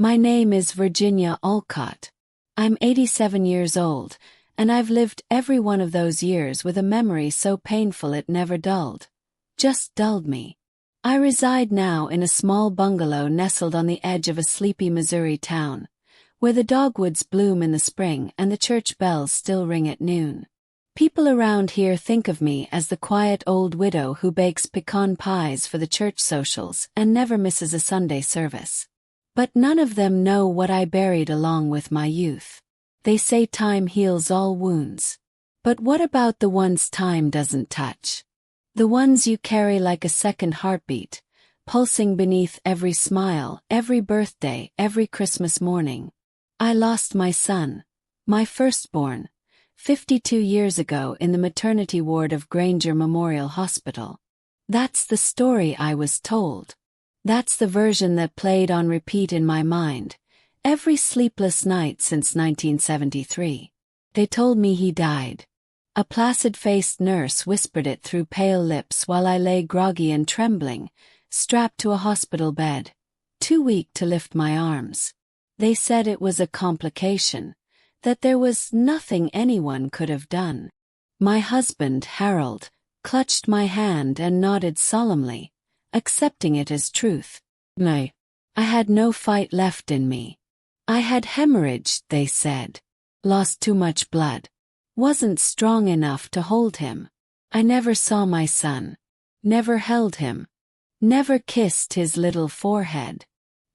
My name is Virginia Alcott. I'm 87 years old, and I've lived every one of those years with a memory so painful it never dulled. Just dulled me. I reside now in a small bungalow nestled on the edge of a sleepy Missouri town, where the dogwoods bloom in the spring and the church bells still ring at noon. People around here think of me as the quiet old widow who bakes pecan pies for the church socials and never misses a Sunday service. But none of them know what I buried along with my youth. They say time heals all wounds. But what about the ones time doesn't touch? The ones you carry like a second heartbeat, pulsing beneath every smile, every birthday, every Christmas morning. I lost my son, my firstborn, 52 years ago in the maternity ward of Granger Memorial Hospital. That's the story I was told. That's the version that played on repeat in my mind, every sleepless night since 1973. They told me he died. A placid-faced nurse whispered it through pale lips while I lay groggy and trembling, strapped to a hospital bed, too weak to lift my arms. They said it was a complication, that there was nothing anyone could have done. My husband, Harold, clutched my hand and nodded solemnly, accepting it as truth. No. I had no fight left in me. I had hemorrhaged, they said. Lost too much blood. Wasn't strong enough to hold him. I never saw my son. Never held him. Never kissed his little forehead.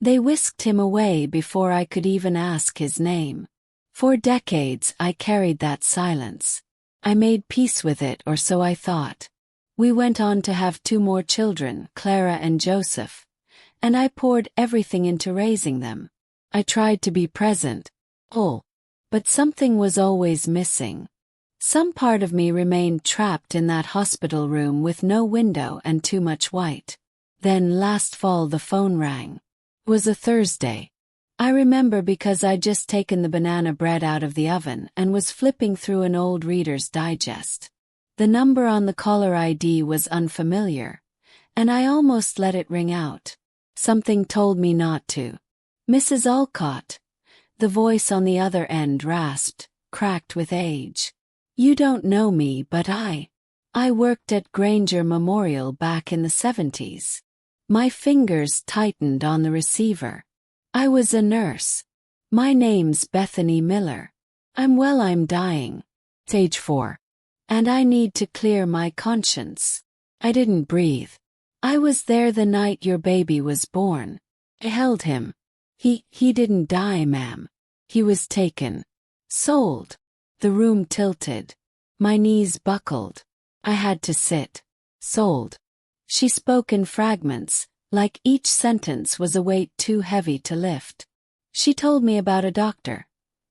They whisked him away before I could even ask his name. For decades I carried that silence. I made peace with it, or so I thought. We went on to have 2 more children, Clara and Joseph, and I poured everything into raising them. I tried to be present, but something was always missing. Some part of me remained trapped in that hospital room with no window and too much white. Then last fall the phone rang. It was a Thursday. I remember because I'd just taken the banana bread out of the oven and was flipping through an old Reader's Digest. The number on the caller ID was unfamiliar, and I almost let it ring out. Something told me not to. Mrs. Alcott. The voice on the other end rasped, cracked with age. You don't know me, but I worked at Granger Memorial back in the 70s. My fingers tightened on the receiver. I was a nurse. My name's Bethany Miller. I'm dying. Stage 4. And I need to clear my conscience. I didn't breathe. I was there the night your baby was born. I held him. He didn't die, ma'am. He was taken. Sold. The room tilted. My knees buckled. I had to sit. Sold. She spoke in fragments, like each sentence was a weight too heavy to lift. She told me about a doctor,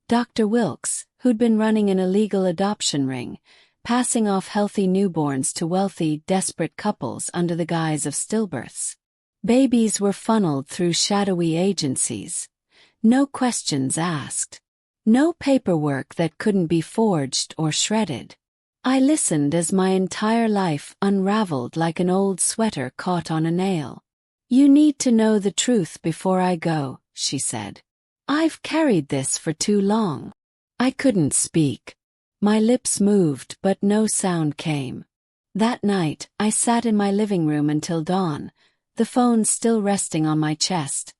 Dr. Wilkes, who'd been running an illegal adoption ring, passing off healthy newborns to wealthy, desperate couples under the guise of stillbirths. Babies were funneled through shadowy agencies. No questions asked. No paperwork that couldn't be forged or shredded. I listened as my entire life unraveled like an old sweater caught on a nail. You need to know the truth before I go, she said. I've carried this for too long. I couldn't speak. My lips moved, but no sound came. That night, I sat in my living room until dawn, the phone still resting on my chest,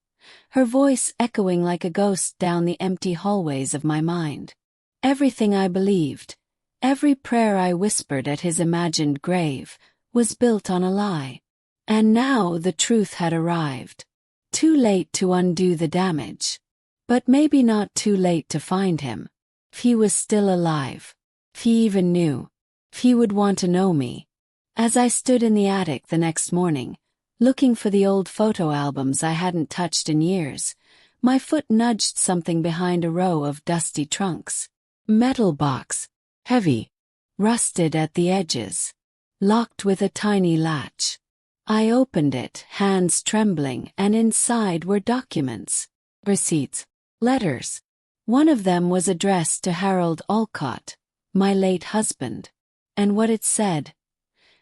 her voice echoing like a ghost down the empty hallways of my mind. Everything I believed, every prayer I whispered at his imagined grave, was built on a lie. And now the truth had arrived. Too late to undo the damage. But maybe not too late to find him. If he was still alive. If he even knew. If he would want to know me. As I stood in the attic the next morning, looking for the old photo albums I hadn't touched in years, my foot nudged something behind a row of dusty trunks. Metal box. Heavy. Rusted at the edges. Locked with a tiny latch. I opened it, hands trembling, and inside were documents. Receipts. Letters. One of them was addressed to Harold Alcott, my late husband. And what it said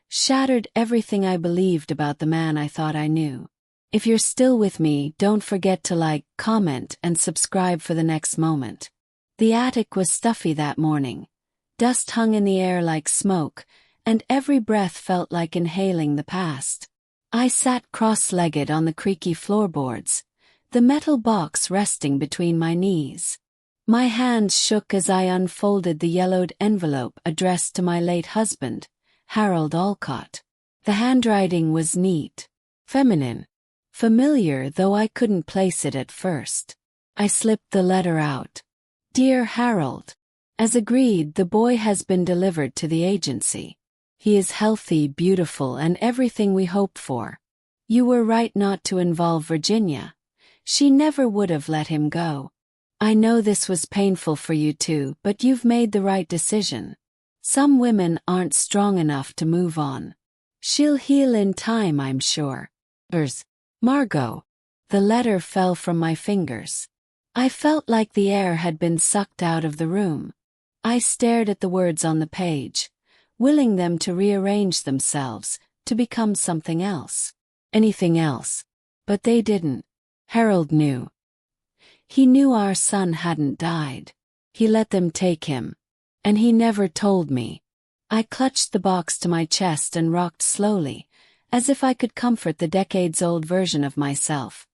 shattered everything I believed about the man I thought I knew. If you're still with me, don't forget to like, comment, and subscribe for the next moment. The attic was stuffy that morning. Dust hung in the air like smoke, and every breath felt like inhaling the past. I sat cross-legged on the creaky floorboards, the metal box resting between my knees. My hands shook as I unfolded the yellowed envelope addressed to my late husband, Harold Alcott. The handwriting was neat, feminine, familiar, though I couldn't place it at first. I slipped the letter out. Dear Harold, as agreed, the boy has been delivered to the agency. He is healthy, beautiful, and everything we hoped for. You were right not to involve Virginia. She never would have let him go. I know this was painful for you too, but you've made the right decision. Some women aren't strong enough to move on. She'll heal in time, I'm sure. Margot. The letter fell from my fingers. I felt like the air had been sucked out of the room. I stared at the words on the page, willing them to rearrange themselves, to become something else. Anything else. But they didn't. Harold knew. He knew our son hadn't died. He let them take him. And he never told me. I clutched the box to my chest and rocked slowly, as if I could comfort the decades-old version of myself,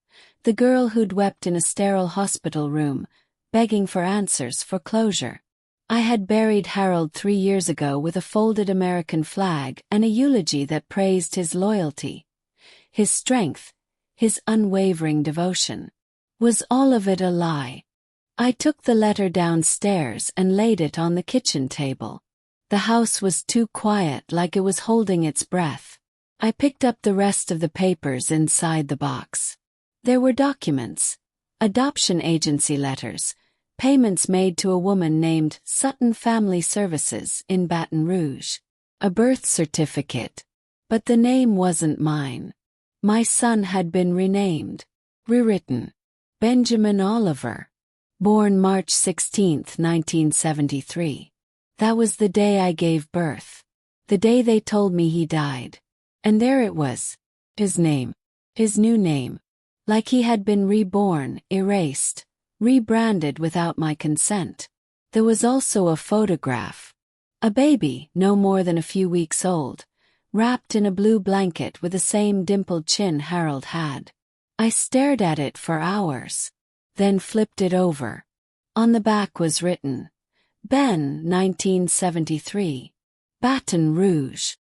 the girl who'd wept in a sterile hospital room, begging for answers, for closure. I had buried Harold 3 years ago with a folded American flag and a eulogy that praised his loyalty, his strength, his unwavering devotion. Was all of it a lie? I took the letter downstairs and laid it on the kitchen table. The house was too quiet, like it was holding its breath. I picked up the rest of the papers inside the box. There were documents, adoption agency letters, payments made to a woman named Sutton Family Services in Baton Rouge, a birth certificate. But the name wasn't mine. My son had been renamed, rewritten. Benjamin Oliver. Born March 16, 1973. That was the day I gave birth. The day they told me he died. And there it was. His name. His new name. Like he had been reborn, erased, rebranded without my consent. There was also a photograph. A baby, no more than a few weeks old, wrapped in a blue blanket with the same dimpled chin Harold had. I stared at it for hours, then flipped it over. On the back was written, Ben, 1973. Baton Rouge.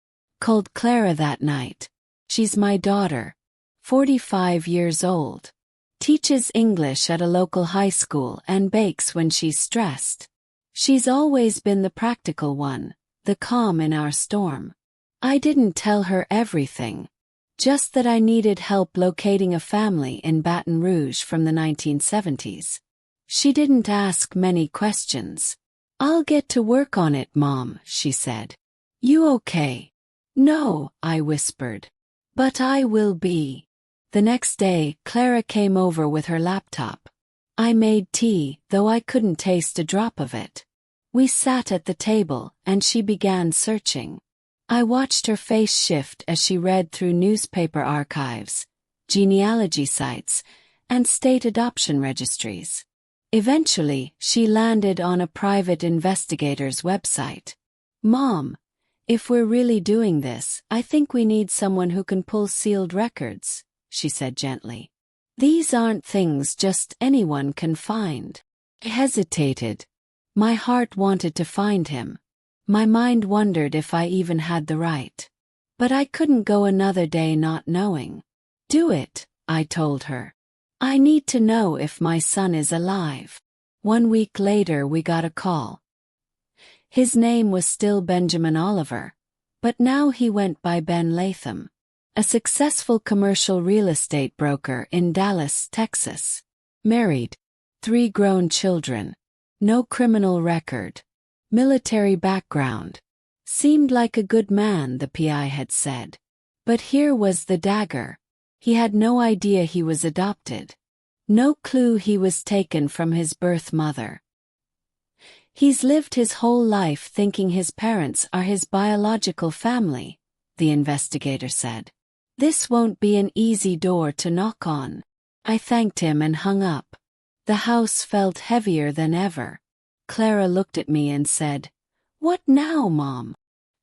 Called Clara that night. She's my daughter. 45 years old. Teaches English at a local high school and bakes when she's stressed. She's always been the practical one, the calm in our storm. I didn't tell her everything. Just that I needed help locating a family in Baton Rouge from the 1970s. She didn't ask many questions. I'll get to work on it, Mom, she said. You okay? No, I whispered. But I will be. The next day, Clara came over with her laptop. I made tea, though I couldn't taste a drop of it. We sat at the table, and she began searching. I watched her face shift as she read through newspaper archives, genealogy sites, and state adoption registries. Eventually, she landed on a private investigator's website. Mom, if we're really doing this, I think we need someone who can pull sealed records, she said gently. These aren't things just anyone can find. I hesitated. My heart wanted to find him. My mind wondered if I even had the right. But I couldn't go another day not knowing. Do it, I told her. I need to know if my son is alive. 1 week later we got a call. His name was still Benjamin Oliver, but now he went by Ben Latham, a successful commercial real estate broker in Dallas, Texas. Married. 3 grown children. No criminal record. Military background. Seemed like a good man, the PI had said. But here was the dagger. He had no idea he was adopted. No clue he was taken from his birth mother. He's lived his whole life thinking his parents are his biological family, the investigator said. This won't be an easy door to knock on. I thanked him and hung up. The house felt heavier than ever. Clara looked at me and said, "What now, Mom?"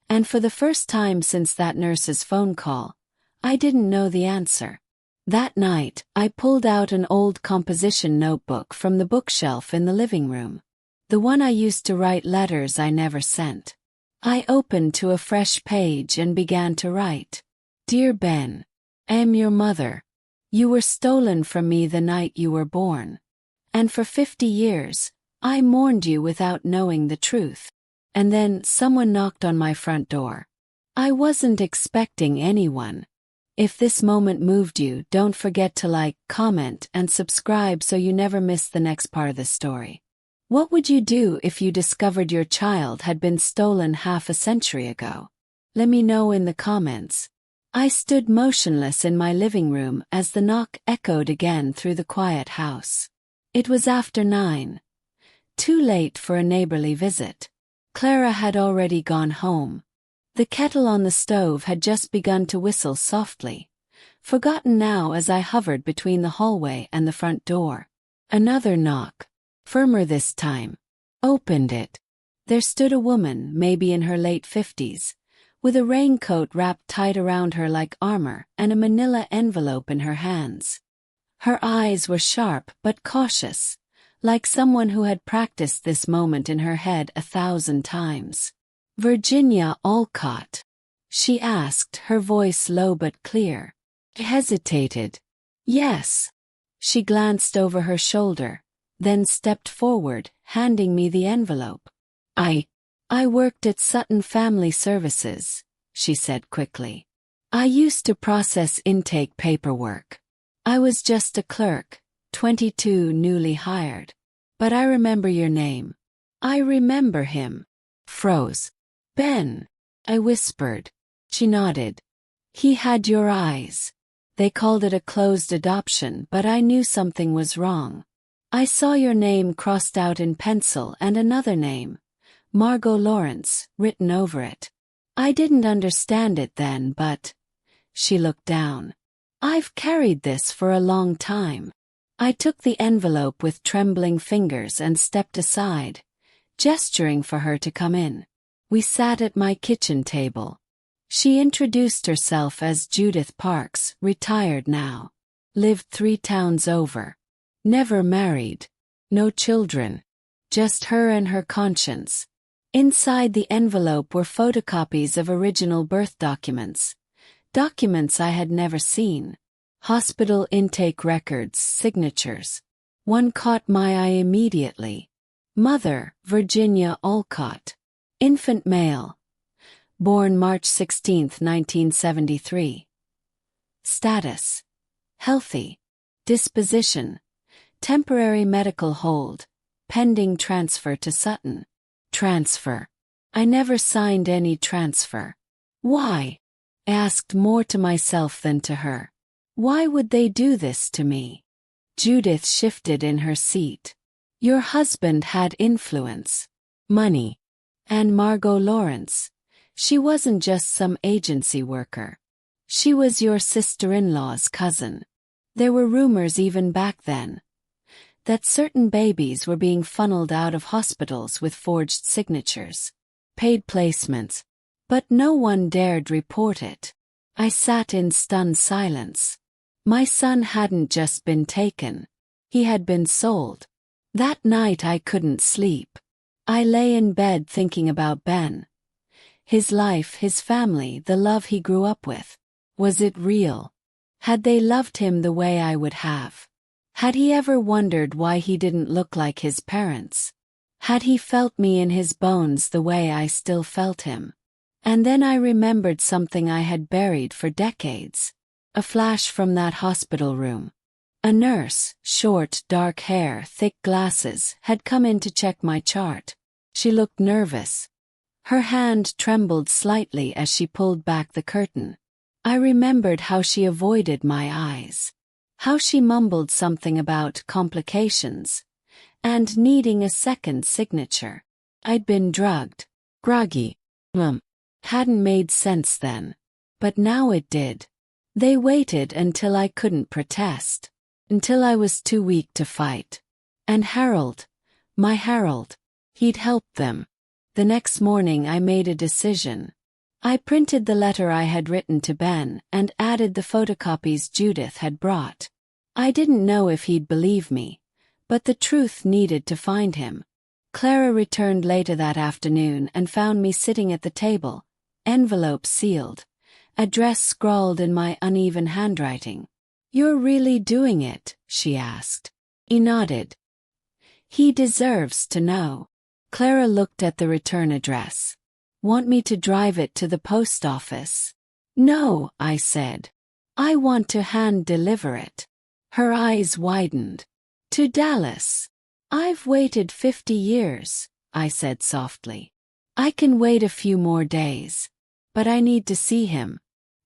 And for the first time since that nurse's phone call, I didn't know the answer. That night, I pulled out an old composition notebook from the bookshelf in the living room. The one I used to write letters I never sent. I opened to a fresh page and began to write. "Dear Ben, I am your mother. You were stolen from me the night you were born. And for 50 years, I mourned you without knowing the truth. And then someone knocked on my front door. I wasn't expecting anyone. If this moment moved you, don't forget to like, comment, and subscribe so you never miss the next part of the story." What would you do if you discovered your child had been stolen half a century ago? Let me know in the comments. I stood motionless in my living room as the knock echoed again through the quiet house. It was after 9. Too late for a neighborly visit. Clara had already gone home. The kettle on the stove had just begun to whistle softly, forgotten now as I hovered between the hallway and the front door. Another knock. Firmer this time. Opened it. There stood a woman, maybe in her late 50s, with a raincoat wrapped tight around her like armor and a manila envelope in her hands. Her eyes were sharp but cautious, like someone who had practiced this moment in her head 1,000 times. "Virginia Alcott?" she asked, her voice low but clear. I hesitated. "Yes." She glanced over her shoulder, then stepped forward, handing me the envelope. I worked at Sutton Family Services," she said quickly. "I used to process intake paperwork. I was just a clerk, 22, newly hired. But I remember your name. I remember him." Froze. "Ben," I whispered. She nodded. "He had your eyes." They called it a closed adoption, but I knew something was wrong. I saw your name crossed out in pencil and another name, Margot Lawrence, written over it. I didn't understand it then, but... She looked down. "I've carried this for a long time." I took the envelope with trembling fingers and stepped aside, gesturing for her to come in. We sat at my kitchen table. She introduced herself as Judith Parks, retired now. Lived 3 towns over. Never married. No children. Just her and her conscience. Inside the envelope were photocopies of original birth documents. Documents I had never seen. Hospital intake records, signatures. One caught my eye immediately. Mother, Virginia Alcott. Infant male. Born March 16, 1973. Status. Healthy. Disposition. Temporary medical hold. Pending transfer to Sutton. Transfer. I never signed any transfer. Why? I asked more to myself than to her. Why would they do this to me? Judith shifted in her seat. Your husband had influence. Money. And Margot Lawrence. She wasn't just some agency worker. She was your sister-in-law's cousin. There were rumors even back then that certain babies were being funneled out of hospitals with forged signatures, paid placements, but no one dared report it. I sat in stunned silence. My son hadn't just been taken. He had been sold. That night I couldn't sleep. I lay in bed thinking about Ben. His life, his family, the love he grew up with. Was it real? Had they loved him the way I would have? Had he ever wondered why he didn't look like his parents? Had he felt me in his bones the way I still felt him? And then I remembered something I had buried for decades. A flash from that hospital room. A nurse, short, dark hair, thick glasses, had come in to check my chart. She looked nervous. Her hand trembled slightly as she pulled back the curtain. I remembered how she avoided my eyes. How she mumbled something about complications and needing a second signature. I'd been drugged. Groggy. Hadn't made sense then. But now it did. They waited until I couldn't protest, until I was too weak to fight. And Harold, my Harold, he'd helped them. The next morning I made a decision. I printed the letter I had written to Ben and added the photocopies Judith had brought. I didn't know if he'd believe me, but the truth needed to find him. Clara returned later that afternoon and found me sitting at the table, envelope sealed, address scrawled in my uneven handwriting. "You're really doing it?" she asked. He nodded. "He deserves to know." Clara looked at the return address. "Want me to drive it to the post office?" "No," I said. "I want to hand-deliver it." Her eyes widened. "To Dallas." "I've waited 50 years, I said softly. "I can wait a few more days. But I need to see him,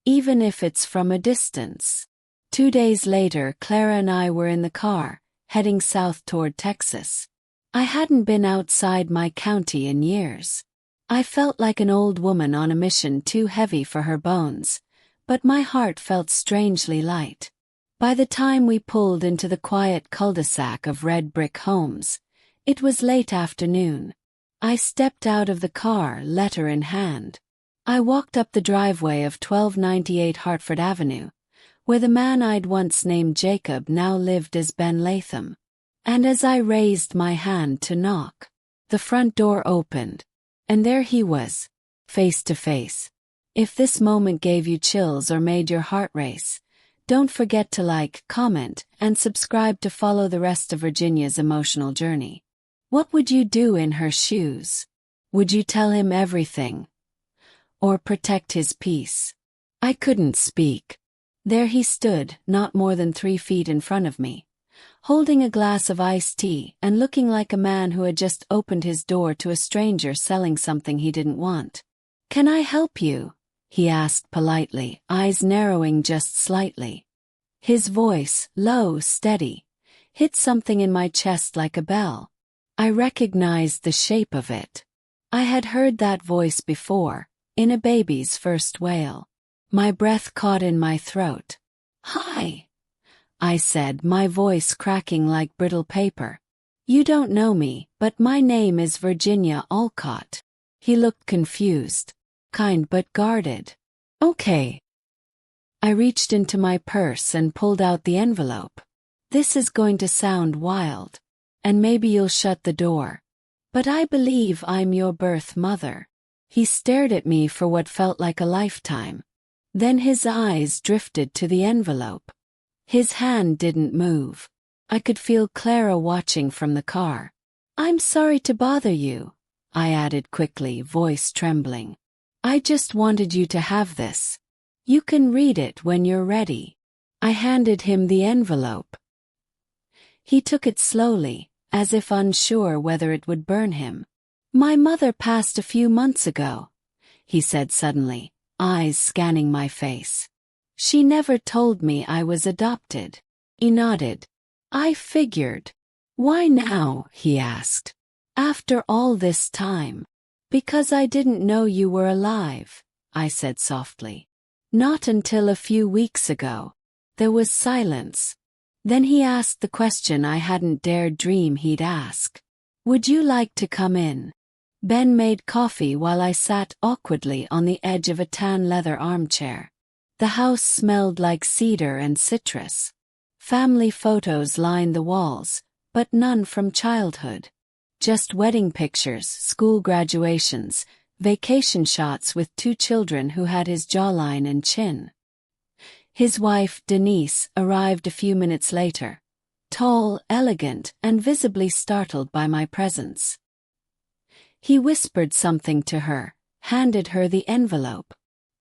even if it's from a distance." 2 days later, Clara and I were in the car, heading south toward Texas. I hadn't been outside my county in years. I felt like an old woman on a mission too heavy for her bones, but my heart felt strangely light. By the time we pulled into the quiet cul-de-sac of red brick homes, it was late afternoon. I stepped out of the car, letter in hand. I walked up the driveway of 1298 Hartford Avenue, where the man I'd once named Jacob now lived as Ben Latham. And as I raised my hand to knock, the front door opened, and there he was, face to face. If this moment gave you chills or made your heart race, don't forget to like, comment, and subscribe to follow the rest of Virginia's emotional journey. What would you do in her shoes? Would you tell him everything? Or protect his peace? I couldn't speak. There he stood, not more than 3 feet in front of me, holding a glass of iced tea and looking like a man who had just opened his door to a stranger selling something he didn't want. "Can I help you?" he asked politely, eyes narrowing just slightly. His voice, low, steady, hit something in my chest like a bell. I recognized the shape of it. I had heard that voice before, in a baby's first wail. My breath caught in my throat. "Hi," I said, my voice cracking like brittle paper. "You don't know me, but my name is Virginia Alcott." He looked confused. Kind but guarded. "Okay." I reached into my purse and pulled out the envelope. "This is going to sound wild, and maybe you'll shut the door, but I believe I'm your birth mother." He stared at me for what felt like a lifetime. Then his eyes drifted to the envelope. His hand didn't move. I could feel Clara watching from the car. "I'm sorry to bother you," I added quickly, voice trembling. "I just wanted you to have this. You can read it when you're ready." I handed him the envelope. He took it slowly, as if unsure whether it would burn him. "My mother passed a few months ago," he said suddenly, eyes scanning my face. "She never told me I was adopted." He nodded. "I figured." "Why now?" he asked. "After all this time?" "Because I didn't know you were alive," I said softly. "Not until a few weeks ago." There was silence. Then he asked the question I hadn't dared dream he'd ask. "Would you like to come in?" Ben made coffee while I sat awkwardly on the edge of a tan leather armchair. The house smelled like cedar and citrus. Family photos lined the walls, but none from childhood. Just wedding pictures, school graduations, vacation shots with 2 children who had his jawline and chin. His wife, Denise, arrived a few minutes later, tall, elegant, and visibly startled by my presence. He whispered something to her, handed her the envelope.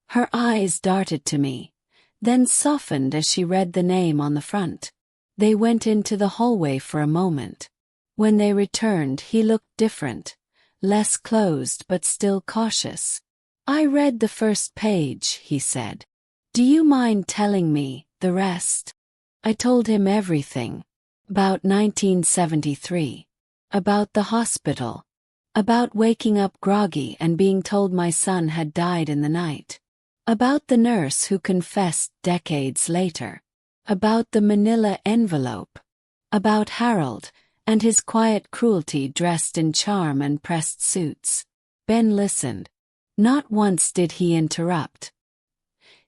Her eyes darted to me, then softened as she read the name on the front. They went into the hallway for a moment. When they returned, he looked different, less closed but still cautious. "I read the first page," he said. "Do you mind telling me the rest?" I told him everything. About 1973. About the hospital. About waking up groggy and being told my son had died in the night. About the nurse who confessed decades later. About the manila envelope. About Harold, and his quiet cruelty dressed in charm and pressed suits. Ben listened. Not once did he interrupt.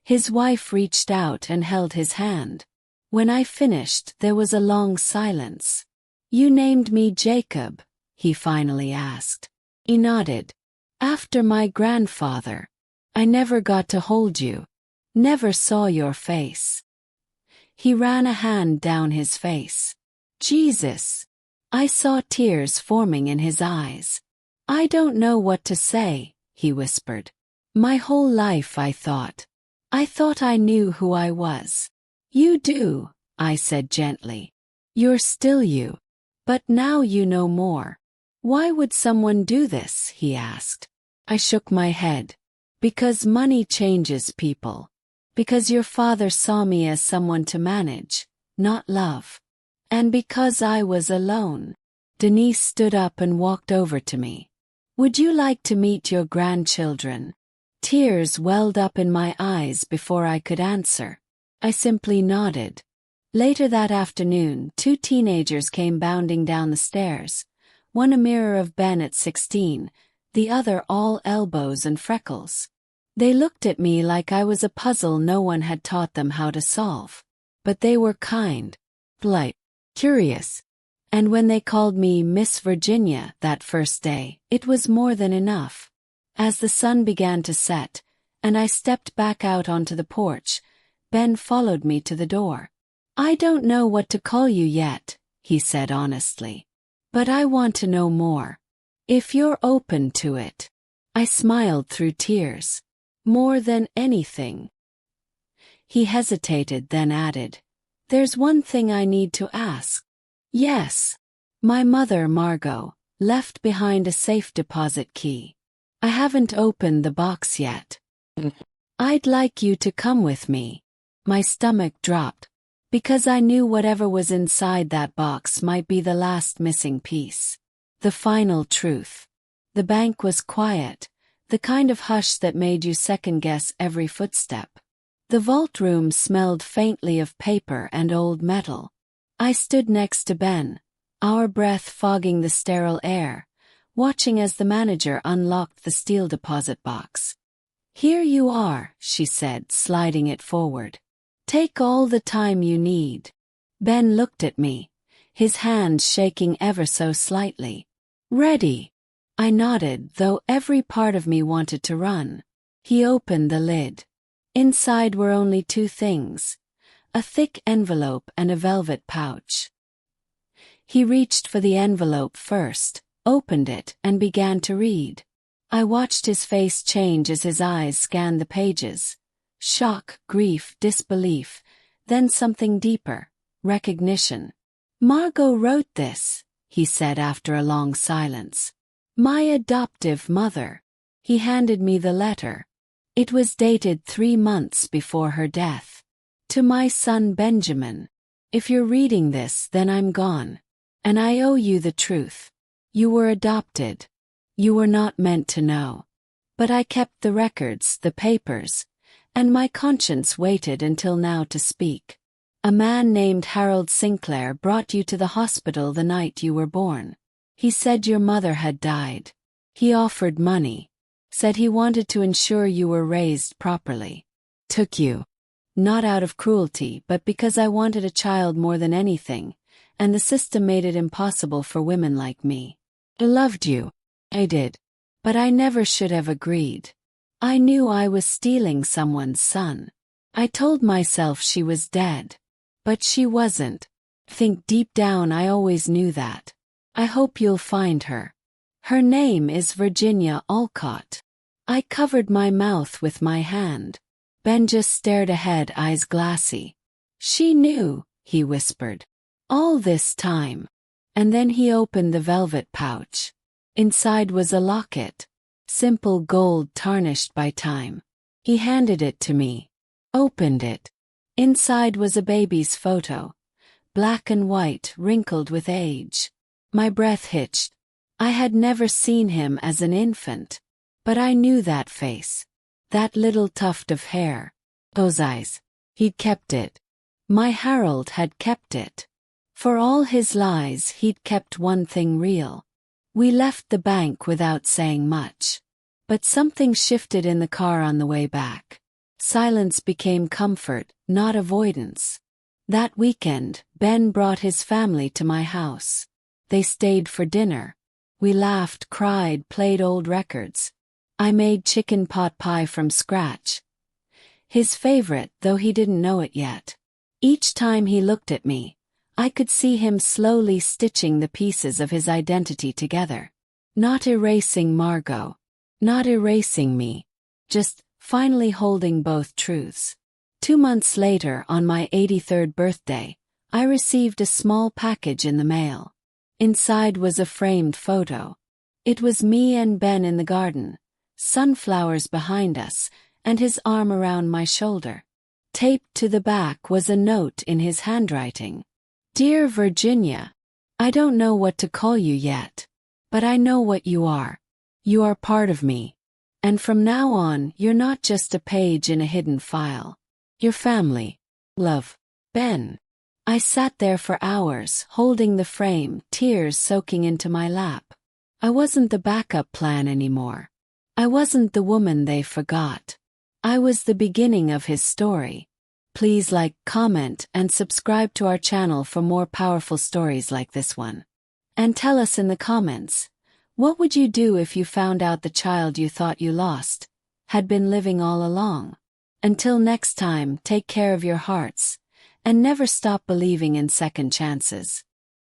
His wife reached out and held his hand. When I finished, there was a long silence. "You named me Jacob?" he finally asked. He nodded. "After my grandfather. I never got to hold you. Never saw your face." He ran a hand down his face. "Jesus." I saw tears forming in his eyes. "I don't know what to say," he whispered. "My whole life I thought I knew who I was." "You do," I said gently. "You're still you. But now you know more." "Why would someone do this?" he asked. I shook my head. "Because money changes people. Because your father saw me as someone to manage, not love. And because I was alone." Denise stood up and walked over to me. "Would you like to meet your grandchildren?" Tears welled up in my eyes before I could answer. I simply nodded. Later that afternoon, 2 teenagers came bounding down the stairs, one a mirror of Ben at 16, the other all elbows and freckles. They looked at me like I was a puzzle no one had taught them how to solve. But they were kind, polite, curious. And when they called me Miss Virginia that first day, it was more than enough. As the sun began to set, and I stepped back out onto the porch, Ben followed me to the door. "I don't know what to call you yet," he said honestly. "But I want to know more. If you're open to it." I smiled through tears. "More than anything." He hesitated, then added, "There's one thing I need to ask." "Yes." My mother, Margot, left behind a safe deposit key. I haven't opened the box yet. "I'd like you to come with me." My stomach dropped, because I knew whatever was inside that box might be the last missing piece. The final truth. The bank was quiet, the kind of hush that made you second-guess every footstep. The vault room smelled faintly of paper and old metal. I stood next to Ben, our breath fogging the sterile air, watching as the manager unlocked the steel deposit box. "Here you are," she said, sliding it forward. "Take all the time you need." Ben looked at me, his hands shaking ever so slightly. "Ready?" I nodded, though every part of me wanted to run. He opened the lid. Inside were only 2 things: a thick envelope and a velvet pouch. He reached for the envelope first, opened it, and began to read. I watched his face change as his eyes scanned the pages. Shock, grief, disbelief, then something deeper, recognition. "Margot wrote this," he said after a long silence. "My adoptive mother." He handed me the letter. It was dated 3 months before her death. "To my son Benjamin. If you're reading this, then I'm gone. And I owe you the truth. You were adopted. You were not meant to know. But I kept the records, the papers, and my conscience waited until now to speak. A man named Harold Sinclair brought you to the hospital the night you were born. He said your mother had died. He offered money. Said he wanted to ensure you were raised properly. Took you. Not out of cruelty, but because I wanted a child more than anything, and the system made it impossible for women like me. I loved you. I did. But I never should have agreed. I knew I was stealing someone's son. I told myself she was dead. But she wasn't. Think deep down I always knew that. I hope you'll find her. Her name is Virginia Alcott." I covered my mouth with my hand. Ben just stared ahead, eyes glassy. "She knew," he whispered. "All this time." And then he opened the velvet pouch. Inside was a locket. Simple gold tarnished by time. He handed it to me. Opened it. Inside was a baby's photo. Black and white, wrinkled with age. My breath hitched. I had never seen him as an infant. But I knew that face. That little tuft of hair. Those eyes. He'd kept it. My Harold had kept it. For all his lies, he'd kept one thing real. We left the bank without saying much. But something shifted in the car on the way back. Silence became comfort, not avoidance. That weekend, Ben brought his family to my house. They stayed for dinner. We laughed, cried, played old records. I made chicken pot pie from scratch. His favorite, though he didn't know it yet. Each time he looked at me, I could see him slowly stitching the pieces of his identity together. Not erasing Margot. Not erasing me. Just finally holding both truths. 2 months later, on my 83rd birthday, I received a small package in the mail. Inside was a framed photo. It was me and Ben in the garden, sunflowers behind us, and his arm around my shoulder. Taped to the back was a note in his handwriting. Dear Virginia, I don't know what to call you yet, but I know what you are. You are part of me. And from now on, you're not just a page in a hidden file. You're family. Love. Ben. I sat there for hours, holding the frame, tears soaking into my lap. I wasn't the backup plan anymore. I wasn't the woman they forgot. I was the beginning of his story. Please like, comment, and subscribe to our channel for more powerful stories like this one. And tell us in the comments, what would you do if you found out the child you thought you lost had been living all along? Until next time, take care of your hearts, and never stop believing in second chances.